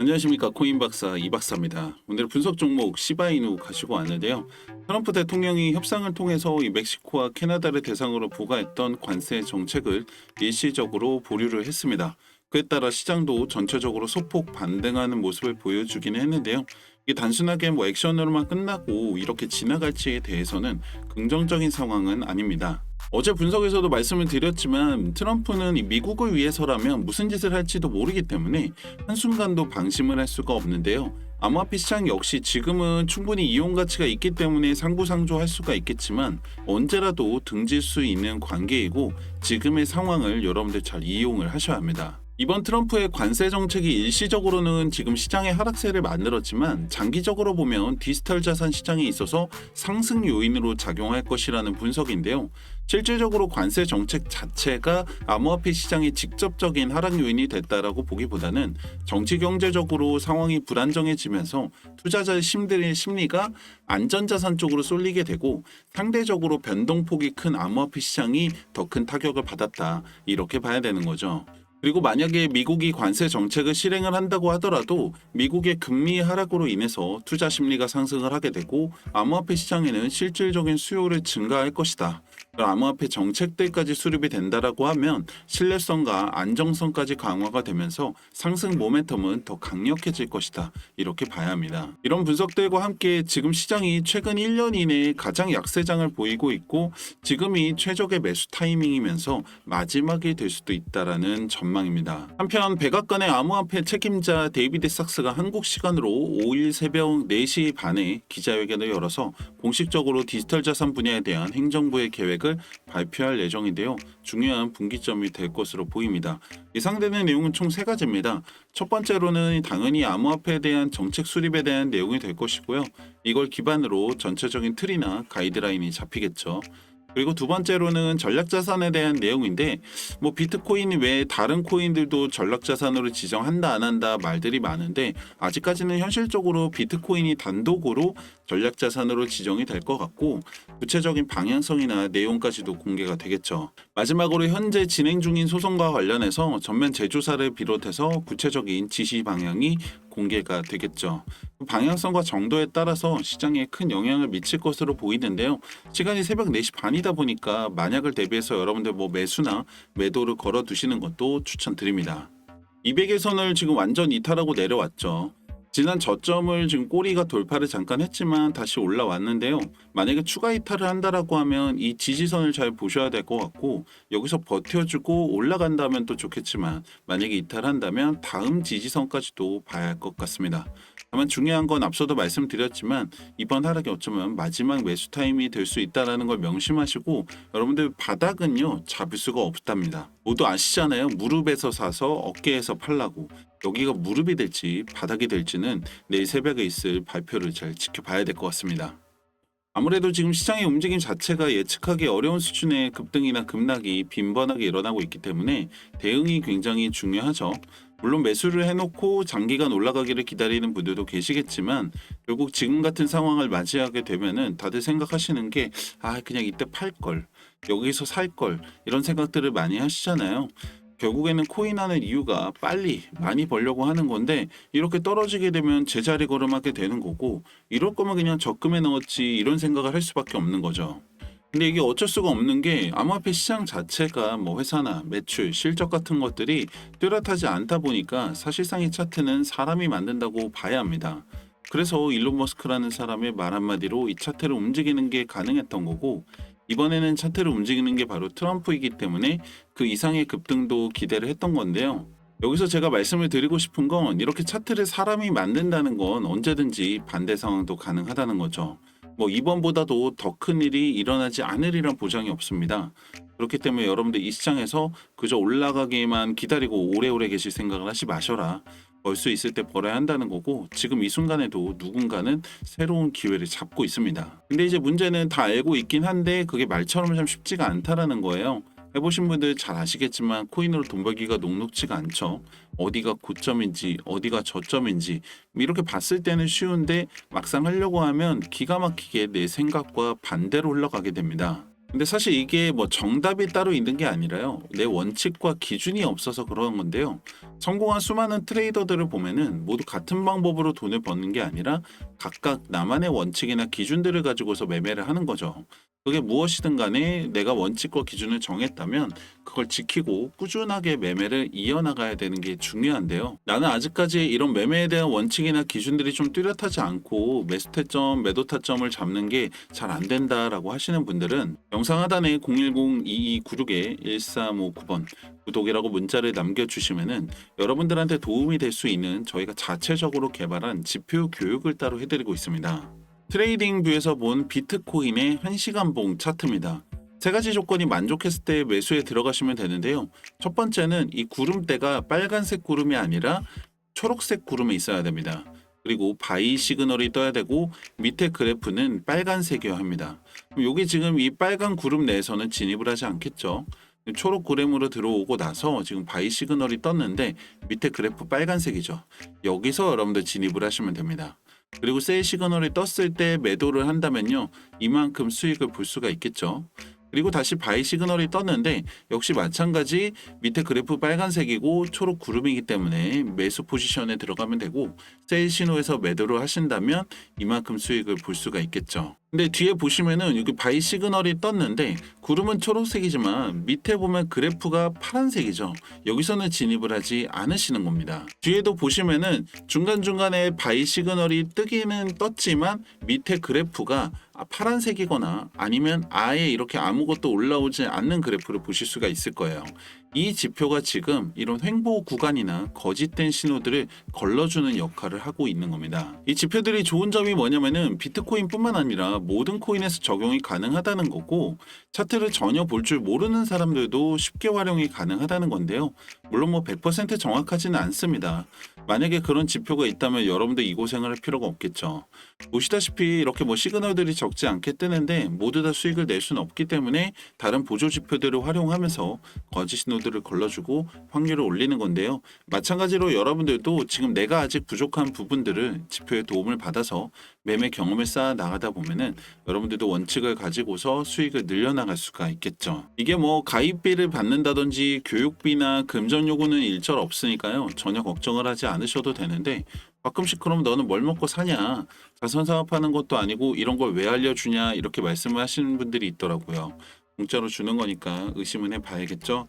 안녕하십니까, 코인 박사 이 박사입니다. 오늘 분석 종목 시바이누 가지고 왔는데요. 트럼프 대통령이 협상을 통해서 이 멕시코와 캐나다를 대상으로 부과했던 관세 정책을 일시적으로 보류를 했습니다. 그에 따라 시장도 전체적으로 소폭 반등하는 모습을 보여주기는 했는데요. 이게 단순하게 액션으로만 끝나고 이렇게 지나갈지에 대해서는 긍정적인 상황은 아닙니다. 어제 분석에서도 말씀을 드렸지만 트럼프는 이 미국을 위해서라면 무슨 짓을 할지도 모르기 때문에 한순간도 방심을 할 수가 없는데요. 암호화폐 시장 역시 지금은 충분히 이용 가치가 있기 때문에 상부상조할 수가 있겠지만 언제라도 등질 수 있는 관계이고 지금의 상황을 여러분들 잘 이용을 하셔야 합니다. 이번 트럼프의 관세 정책이 일시적으로는 지금 시장의 하락세를 만들었지만 장기적으로 보면 디지털 자산 시장에 있어서 상승 요인으로 작용할 것이라는 분석인데요. 실질적으로 관세 정책 자체가 암호화폐 시장의 직접적인 하락 요인이 됐다라고 보기보다는 정치 경제적으로 상황이 불안정해지면서 투자자의 심리가 안전자산 쪽으로 쏠리게 되고 상대적으로 변동폭이 큰 암호화폐 시장이 더 큰 타격을 받았다, 이렇게 봐야 되는 거죠. 그리고 만약에 미국이 관세 정책을 실행을 한다고 하더라도 미국의 금리 하락으로 인해서 투자 심리가 상승을 하게 되고 암호화폐 시장에는 실질적인 수요를 증가할 것이다. 암호화폐 정책들까지 수립이 된다라고 하면 신뢰성과 안정성까지 강화가 되면서 상승 모멘텀은 더 강력해질 것이다, 이렇게 봐야 합니다. 이런 분석들과 함께 지금 시장이 최근 1년 이내에 가장 약세장을 보이고 있고 지금이 최적의 매수 타이밍이면서 마지막이 될 수도 있다라는 전망입니다. 한편 백악관의 암호화폐 책임자 데이비드 sak스가 한국 시간으로 5일 새벽 4시 반에 기자회견을 열어서 공식적으로 디지털 자산 분야에 대한 행정부의 계획을 발표할 예정인데요. 중요한 분기점이 될 것으로 보입니다. 예상되는 내용은 총 3가지입니다. 첫 번째로는 당연히 암호화폐에 대한 정책 수립에 대한 내용이 될 것이고요. 이걸 기반으로 전체적인 틀이나 가이드라인이 잡히겠죠. 그리고 두 번째로는 전략자산에 대한 내용인데 비트코인 외에 다른 코인들도 전략자산으로 지정한다 안 한다 말들이 많은데 아직까지는 현실적으로 비트코인이 단독으로 전략자산으로 지정이 될 것 같고 구체적인 방향성이나 내용까지도 공개가 되겠죠. 마지막으로 현재 진행 중인 소송과 관련해서 전면 재조사를 비롯해서 구체적인 지시 방향이 공개가 되겠죠. 방향성과 정도에 따라서 시장에 큰 영향을 미칠 것으로 보이는데요. 시간이 새벽 4시 반이다 보니까 만약을 대비해서 여러분들 매수나 매도를 걸어 두시는 것도 추천드립니다. 200의 선을 지금 완전 이탈하고 내려왔죠. 지난 저점을 지금 꼬리가 돌파를 잠깐 했지만 다시 올라왔는데요. 만약에 추가 이탈을 한다라고 하면 이 지지선을 잘 보셔야 될 것 같고 여기서 버텨주고 올라간다면 또 좋겠지만 만약에 이탈한다면 다음 지지선까지도 봐야 할 것 같습니다. 다만 중요한 건 앞서도 말씀드렸지만 이번 하락이 어쩌면 마지막 매수 타임이 될 수 있다는 걸 명심하시고 여러분들 바닥은요 잡을 수가 없답니다. 모두 아시잖아요. 무릎에서 사서 어깨에서 팔라고. 여기가 무릎이 될지 바닥이 될지는 내일 새벽에 있을 발표를 잘 지켜봐야 될 것 같습니다. 아무래도 지금 시장의 움직임 자체가 예측하기 어려운 수준의 급등이나 급락이 빈번하게 일어나고 있기 때문에 대응이 굉장히 중요하죠. 물론 매수를 해놓고 장기간 올라가기를 기다리는 분들도 계시겠지만 결국 지금 같은 상황을 맞이하게 되면은 다들 생각하시는 게 그냥 이때 팔걸, 여기서 살걸, 이런 생각들을 많이 하시잖아요. 결국에는 코인하는 이유가 빨리 많이 벌려고 하는 건데 이렇게 떨어지게 되면 제자리 걸음하게 되는 거고 이럴 거면 그냥 적금에 넣었지, 이런 생각을 할 수밖에 없는 거죠. 근데 이게 어쩔 수가 없는 게 암호화폐 시장 자체가 회사나 매출, 실적 같은 것들이 뚜렷하지 않다 보니까 사실상 이 차트는 사람이 만든다고 봐야 합니다. 그래서 일론 머스크라는 사람의 말 한마디로 이 차트를 움직이는 게 가능했던 거고 이번에는 차트를 움직이는 게 바로 트럼프이기 때문에 그 이상의 급등도 기대를 했던 건데요. 여기서 제가 말씀을 드리고 싶은 건 이렇게 차트를 사람이 만든다는 건 언제든지 반대 상황도 가능하다는 거죠. 이번보다도 더 큰 일이 일어나지 않으리란 보장이 없습니다. 그렇기 때문에 여러분들 이 시장에서 그저 올라가기만 기다리고 오래오래 계실 생각을 하지 마셔라. 벌 수 있을 때 벌어야 한다는 거고 지금 이 순간에도 누군가는 새로운 기회를 잡고 있습니다. 근데 이제 문제는 다 알고 있긴 한데 그게 말처럼 참 쉽지가 않다라는 거예요. 해보신 분들 잘 아시겠지만 코인으로 돈 벌기가 녹록지가 않죠. 어디가 고점인지 어디가 저점인지 이렇게 봤을 때는 쉬운데 막상 하려고 하면 기가 막히게 내 생각과 반대로 흘러가게 됩니다. 근데 사실 이게 뭐 정답이 따로 있는 게 아니라요. 내 원칙과 기준이 없어서 그런 건데요. 성공한 수많은 트레이더들을 보면은 모두 같은 방법으로 돈을 버는 게 아니라 각각 나만의 원칙이나 기준들을 가지고서 매매를 하는 거죠. 그게 무엇이든 간에 내가 원칙과 기준을 정했다면 그걸 지키고 꾸준하게 매매를 이어나가야 되는 게 중요한데요. 나는 아직까지 이런 매매에 대한 원칙이나 기준들이 좀 뚜렷하지 않고 매수 타점, 매도 타점을 잡는 게 잘 안 된다라고 하시는 분들은 영상 하단에 010-2296-1359번 구독이라고 문자를 남겨주시면은 여러분들한테 도움이 될 수 있는 저희가 자체적으로 개발한 지표 교육을 따로 해드리고 있습니다. 트레이딩 뷰에서 본 비트코인의 1시간봉 차트입니다. 세 가지 조건이 만족했을 때 매수에 들어가시면 되는데요. 첫 번째는 이 구름대가 빨간색 구름이 아니라 초록색 구름에 있어야 됩니다. 그리고 바이 시그널이 떠야 되고 밑에 그래프는 빨간색이어야 합니다. 그럼 여기 지금 이 빨간 구름 내에서는 진입을 하지 않겠죠. 초록 구름으로 들어오고 나서 지금 바이 시그널이 떴는데 밑에 그래프 빨간색이죠. 여기서 여러분들 진입을 하시면 됩니다. 그리고 셀 시그널이 떴을 때 매도를 한다면요. 이만큼 수익을 볼 수가 있겠죠. 그리고 다시 바이 시그널이 떴는데 역시 마찬가지 밑에 그래프 빨간색이고 초록 구름이기 때문에 매수 포지션에 들어가면 되고 셀 신호에서 매도를 하신다면 이만큼 수익을 볼 수가 있겠죠. 근데 뒤에 보시면은 여기 바이 시그널이 떴는데 구름은 초록색이지만 밑에 보면 그래프가 파란색이죠. 여기서는 진입을 하지 않으시는 겁니다. 뒤에도 보시면은 중간중간에 바이 시그널이 뜨기는 떴지만 밑에 그래프가 파란색이거나 아니면 아예 이렇게 아무것도 올라오지 않는 그래프를 보실 수가 있을 거예요. 이 지표가 지금 이런 횡보 구간이나 거짓된 신호들을 걸러주는 역할을 하고 있는 겁니다. 이 지표들이 좋은 점이 뭐냐면은 비트코인뿐만 아니라 모든 코인에서 적용이 가능하다는 거고 차트를 전혀 볼 줄 모르는 사람들도 쉽게 활용이 가능하다는 건데요. 물론 뭐 100% 정확하지는 않습니다. 만약에 그런 지표가 있다면 여러분들 이 고생을 할 필요가 없겠죠. 보시다시피 이렇게 뭐 시그널들이 적지 않게 뜨는데 모두 다 수익을 낼 수는 없기 때문에 다른 보조 지표들을 활용하면서 거짓 신호들을 걸러주고 확률을 올리는 건데요. 마찬가지로 여러분들도 지금 내가 아직 부족한 부분들을 지표의 도움을 받아서 매매 경험을 쌓아 나가다 보면은 여러분들도 원칙을 가지고서 수익을 늘려나갈 수가 있겠죠. 이게 뭐 가입비를 받는다든지 교육비나 금전 요구는 일절 없으니까요. 전혀 걱정을 하지 않으셔도 되는데 가끔씩 그럼 너는 뭘 먹고 사냐? 자선 사업하는 것도 아니고 이런 걸 왜 알려주냐? 이렇게 말씀을 하시는 분들이 있더라고요. 공짜로 주는 거니까 의심은 해봐야겠죠.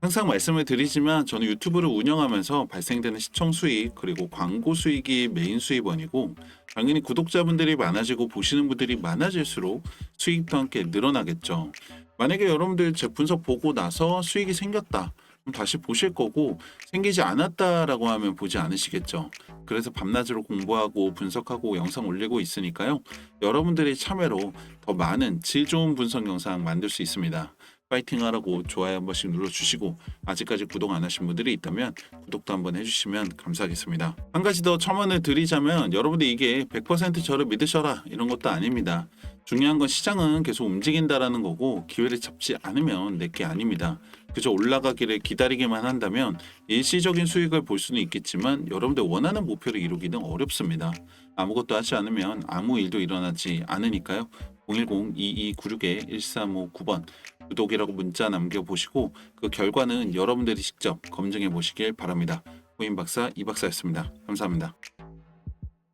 항상 말씀을 드리지만 저는 유튜브를 운영하면서 발생되는 시청 수익 그리고 광고 수익이 메인 수입원이고 당연히 구독자분들이 많아지고 보시는 분들이 많아질수록 수익도 함께 늘어나겠죠. 만약에 여러분들 제 분석 보고 나서 수익이 생겼다. 그럼 다시 보실 거고 생기지 않았다라고 하면 보지 않으시겠죠. 그래서 밤낮으로 공부하고 분석하고 영상 올리고 있으니까요. 여러분들의 참여로 더 많은 질 좋은 분석 영상 만들 수 있습니다. 파이팅 하라고 좋아요 한 번씩 눌러주시고 아직까지 구독 안 하신 분들이 있다면 구독도 한번 해주시면 감사하겠습니다. 한 가지 더 첨언을 드리자면 여러분들 이게 100% 저를 믿으셔라 이런 것도 아닙니다. 중요한 건 시장은 계속 움직인다라는 거고 기회를 잡지 않으면 내게 아닙니다. 그저 올라가기를 기다리기만 한다면 일시적인 수익을 볼 수는 있겠지만 여러분들 원하는 목표를 이루기는 어렵습니다. 아무것도 하지 않으면 아무 일도 일어나지 않으니까요. 010-2296-1359번 구독이라고 문자 남겨보시고 그 결과는 여러분들이 직접 검증해 보시길 바랍니다. 코인 박사 이 박사였습니다. 감사합니다.